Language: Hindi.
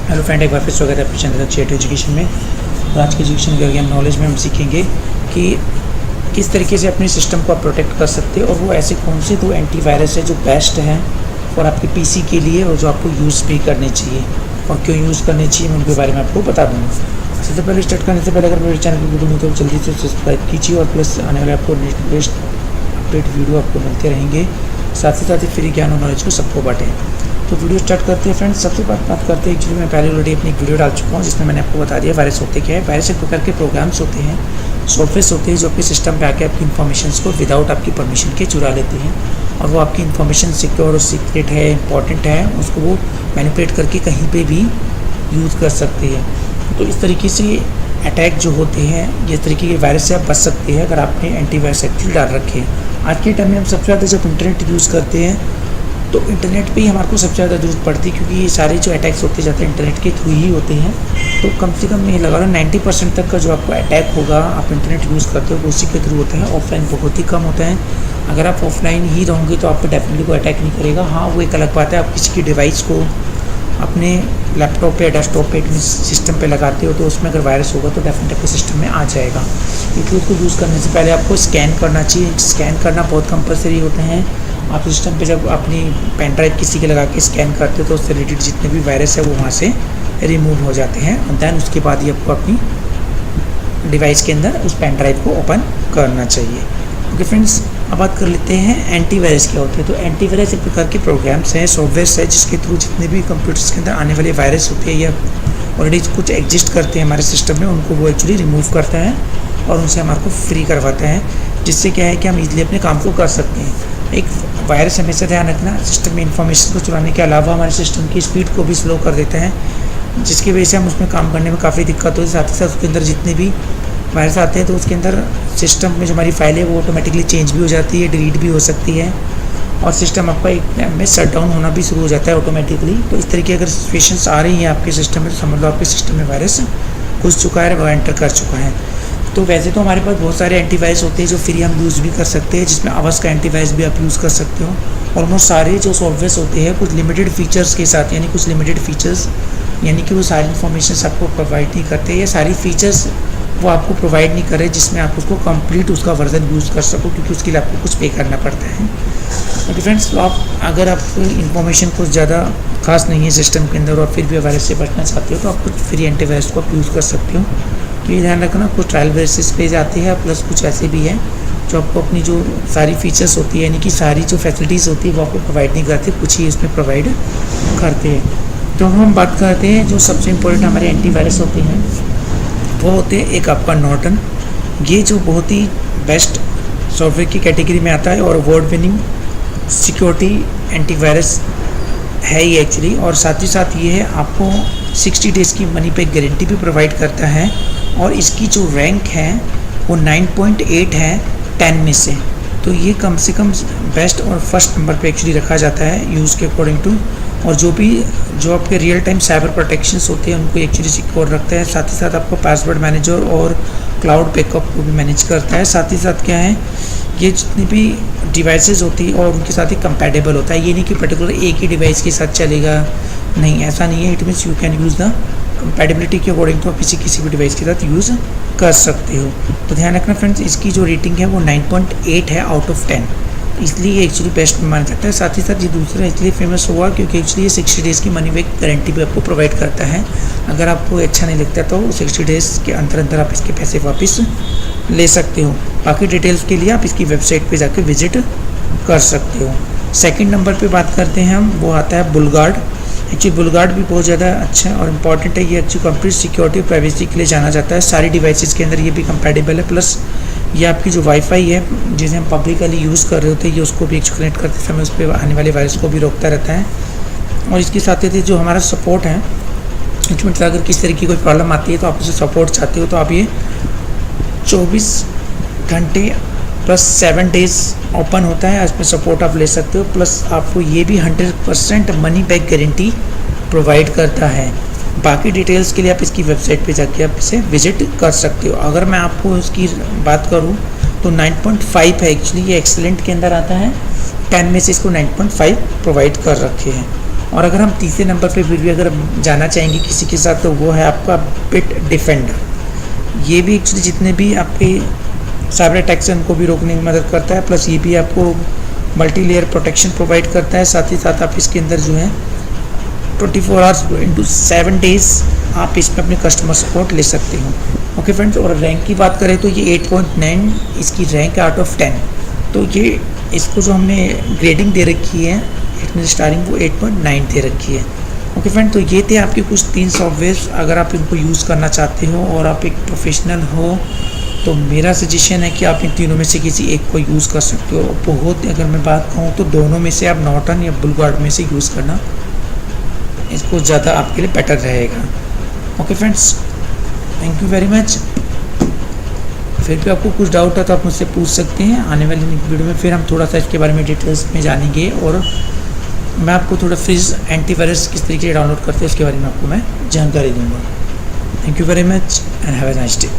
हेलो फ्रेंड, एक बार फिर स्वागत है आपके चैनल चेट एजुकेशन में। तो आज के एजुकेशन के ज्ञान नॉलेज में हम सीखेंगे कि किस तरीके से अपने सिस्टम को आप प्रोटेक्ट कर सकते हैं और वो ऐसे कौन से दो एंटीवायरस है जो बेस्ट हैं और आपके पीसी के लिए और जो आपको यूज़ भी करने चाहिए और क्यों यूज़ करने चाहिए मैं उनके बारे में आपको बता दूँगा। सबसे पहले स्टार्ट करने से पहले अगर मेरे चैनल को वीडियो में तो जल्दी से सब्सक्राइब कीजिए और प्लस आने वाले आपको लेटेस्ट अपडेट वीडियो आपको मिलते रहेंगे। साथ ही फ्री ज्ञान और नॉलेज को सबको बांटें। तो वीडियो स्टार्ट करते हैं फ्रेंड्स। सबसे बात करते हैं, एक्चुअली मैं पहले ऑलरेडी अपनी वीडियो डाल चुका हूँ जिसमें मैंने आपको बता दिया वायरस होते क्या है। वायरस एक प्रकार के प्रोग्राम्स होते हैं, सॉफ्टवेयर होते हैं जो आपके सिस्टम पे आके आपकी इन्फॉर्मेशन को विदाउट आपकी परमिशन के चुरा लेते हैं और वो आपकी इन्फॉर्मेशन सिक्योर और सीक्रेट है, इंपॉर्टेंट है, उसको वो मैनिपुलेट करके कहीं पर भी यूज़ कर सकते हैं। तो इस तरीके से अटैक जो होते हैं, ये तरीके के वायरस से आप बच सकते हैं अगर आपने एंटीवायरस एक्चुअली डाल रखे हैं। आज के टाइम में हम सबसे ज़्यादा जब इंटरनेट यूज़ करते हैं तो इंटरनेट पे ही हमारे को सबसे ज़्यादा ज़रूरत पड़ती है, क्योंकि ये सारे जो अटैक्स होते जाते हैं इंटरनेट के थ्रू ही होते हैं। तो कम से कम ये लगा लो 90% तक का जो आपको अटैक होगा आप इंटरनेट यूज़ करते हो वो उसी के थ्रू होता है। ऑफलाइन बहुत ही कम होता है। अगर आप ऑफलाइन ही रहोगे तो आप पे डेफिनेटली कोई अटैक नहीं करेगा। हाँ, वो एक अलग बात है, आप किसी की डिवाइस को अपने लैपटॉप पे, डेस्कटॉप पे, सिस्टम पे लगाते हो तो उसमें अगर वायरस होगा तो डेफिनेटली आपके सिस्टम में आ जाएगा। इसलिए उसको यूज़ करने से पहले आपको स्कैन करना चाहिए। स्कैन करना बहुत कंपलसरी होता है। आप सिस्टम पे जब अपनी पेन ड्राइव किसी के लगा के स्कैन करते हो तो उससे रिलेटेड जितने भी वायरस है वो वहाँ से रिमूव हो जाते हैं और दैन उसके बाद ही आपको अपनी डिवाइस के अंदर उस पेन ड्राइव को ओपन करना चाहिए। ओके फ्रेंड्स, अब बात कर लेते हैं एंटीवायरस क्या होते हैं। तो एंटीवायरस एक प्रकार के प्रोग्राम्स हैं, सॉफ्टवेयर्स है जिसके थ्रू जितने भी कंप्यूटर्स के अंदर आने वाले वायरस होते हैं या ऑलरेडी कुछ एग्जिस्ट करते हैं हमारे सिस्टम में, उनको वो एक्चुअली रिमूव करता है और उनसे हमारे को फ्री करवाता है, जिससे क्या है कि हम इजीली अपने काम को कर सकते हैं। एक वायरस हमेशा ध्यान रखना, सिस्टम में इंफॉर्मेशन को चुराने के अलावा हमारे सिस्टम की स्पीड को भी स्लो कर देता है, जिसकी वजह से हम उसमें काम करने में काफ़ी दिक्कत होती है। साथ ही साथ उसके अंदर जितने भी वायरस आते हैं तो उसके अंदर सिस्टम में जो हमारी फाइल है वो ऑटोमेटिकली चेंज भी हो जाती है, डिलीट भी हो सकती है और सिस्टम आपका एक टाइम में शट डाउन होना भी शुरू हो जाता है ऑटोमेटिकली। तो इस तरीके अगर सिचुएशंस आ रही हैं आपके सिस्टम में तो समझ लो आपके सिस्टम में वायरस घुस चुका है, वो एंटर कर चुका है। तो वैसे तो हमारे पास बहुत सारे एंटीवायरस होते हैं जो फ्री हम यूज़ भी कर सकते हैं, जिसमें आवाज़ का एंटीवायरस भी आप यूज़ कर सकते हो। ऑलमोस्ट सारे जो सॉफ्टवेयर्स होते हैं कुछ लिमिटेड फीचर्स के साथ, यानी कुछ लिमिटेड फीचर्स, यानी कि वो सारी इन्फॉर्मेशन आपको प्रोवाइड नहीं करते, या सारी फीचर्स वो आपको प्रोवाइड नहीं करे जिसमें आप उसको कंप्लीट उसका वर्जन यूज़ कर सको, क्योंकि उसके लिए आपको कुछ पे करना पड़ता है। ओके फ्रेंड्स, तो आप अगर आप इन्फॉर्मेशन कुछ ज़्यादा खास नहीं है सिस्टम के अंदर और फिर भी वायरस से बचना चाहते हो तो आप कुछ फ्री एंटीवायरस को आप यूज़ कर सकते हो। तो ये ध्यान रखना, कुछ ट्रायल बेसिस पे जाते हैं प्लस कुछ ऐसे भी हैं जो आपको अपनी जो सारी फीचर्स होती है, यानी कि सारी जो फैसिलिटीज़ होती है वो आपको प्रोवाइड नहीं करते, कुछ ही इसमें प्रोवाइड करते हैं। तो हम बात करते हैं जो सबसे इम्पोर्टेंट हमारे एंटीवायरस होते हैं वो होते हैं, एक आपका नॉर्टन। ये जो बहुत ही बेस्ट सॉफ्टवेयर की कैटेगरी में आता है और अवार्ड विनिंग सिक्योरिटी एंटीवायरस है ये एक्चुअली, और साथ ही साथ ये है आपको 60 डेज़ की मनी बैक गारंटी भी प्रोवाइड करता है और इसकी जो रैंक है वो 9.8 है 10 में से। तो ये कम से कम बेस्ट और फर्स्ट नंबर पे एक्चुअली रखा जाता है यूज़ के अकॉर्डिंग टू, और जो आपके रियल टाइम साइबर प्रोटेक्शंस होते हैं उनको एक्चुअली सिक्योर रखता है। साथ ही साथ आपको पासवर्ड मैनेजर और क्लाउड बैकअप को भी मैनेज करता है। साथ ही साथ क्या है, ये जितनी भी डिवाइसेस होती है और उनके साथ ही कंपैटिबल होता है, ये नहीं कि पर्टिकुलर एक ही डिवाइस के साथ चलेगा, नहीं ऐसा नहीं है। It means you can use the compatibility के अकॉर्डिंग तो आप किसी भी डिवाइस के साथ यूज़ कर सकते हो। तो ध्यान रखना फ्रेंड्स, इसकी जो रेटिंग है वो 9.8 है आउट ऑफ 10, इसलिए ये एक्चुअली बेस्ट माना जाता है। साथ ही साथ ये दूसरा इसलिए फेमस हुआ क्योंकि एक्चुअली ये 60 डेज़ की मनी बैक गारंटी भी आपको प्रोवाइड करता है। अगर आपको अच्छा नहीं लगता तो 60 डेज़ के अंदर आप इसके पैसे वापस ले सकते हो। बाकी डिटेल्स के लिए आप इसकी वेबसाइट पे जाकर विजिट कर सकते हो। सेकंड नंबर पे बात करते हैं हम, वो आता है बुलगार्ड। एक्चुअली बुलगार्ड भी बहुत ज़्यादा अच्छा और इम्पॉर्टेंट है। ये एक्चुअली कंप्लीट सिक्योरिटी और प्राइवेसी के लिए जाना जाता है। सारी डिवाइसेस के अंदर ये भी कंपैटिबल है, प्लस ये आपकी जो वाईफाई है जिसे हम पब्लिकली यूज़ कर रहे होते हैं ये उसको भी कनेक्ट करते समय उस पर आने वाले वायरस को भी रोकता रहता है। और इसके साथ ही जो हमारा सपोर्ट है, इसमें अगर किस तरीके की कोई प्रॉब्लम आती है तो आप उसे सपोर्ट चाहते हो तो आप ये 24 घंटे प्लस 7 डेज़ ओपन होता है, इसमें सपोर्ट आप ले सकते हो। प्लस आपको ये भी 100% मनी बैक गारंटी प्रोवाइड करता है। बाकी डिटेल्स के लिए आप इसकी वेबसाइट पे जाके आप इसे विजिट कर सकते हो। अगर मैं आपको इसकी बात करूँ तो 9.5 है एक्चुअली, ये एक्सीलेंट के अंदर आता है, 10 में से इसको 9.5 प्रोवाइड कर रखे हैं। और अगर हम तीसरे नंबर पे फिर भी अगर जाना चाहेंगे किसी के साथ, तो वो है आपका बिट डिफेंडर। ये भी एक्चुअली जितने भी आपके साइबर अटैक से उनको भी रोकने में मदद करता है, प्लस ये भी आपको मल्टी लेयर प्रोटेक्शन प्रोवाइड करता है। साथ ही साथ आप इसके अंदर जो है 24 आवर्स इंटू 7 डेज़ आप इसमें अपने कस्टमर सपोर्ट ले सकते हो। ओके फ्रेंड्स, और रैंक की बात करें तो ये 8.9 इसकी रैंक है आउट ऑफ 10। तो ये इसको जो हमने ग्रेडिंग दे रखी है इसमें स्टारिंग वो 8.9 दे रखी है। ओके फ्रेंड, तो ये थे आपके कुछ 3 सॉफ्टवेयर। अगर आप इनको यूज़ करना चाहते हो और आप एक प्रोफेशनल हो, तो मेरा सजेशन है कि आप इन तीनों में से किसी एक को यूज़ कर सकते हो। बहुत अगर मैं बात कहूँ तो दोनों में से आप नॉर्टन या बुलगार्ड में से यूज़ करना इसको ज़्यादा आपके लिए बेटर रहेगा। Okay friends, thank you very much. फिर भी आपको कुछ डाउट है तो आप मुझसे पूछ सकते हैं। आने वाली वीडियो में फिर हम थोड़ा सा इसके बारे में डिटेल्स में जानेंगे, और मैं आपको थोड़ा फ्रीज एंटीवायरस किस तरीके से डाउनलोड करते हैं इसके बारे में आपको मैं जानकारी दूंगा। Thank you very much and have a nice day.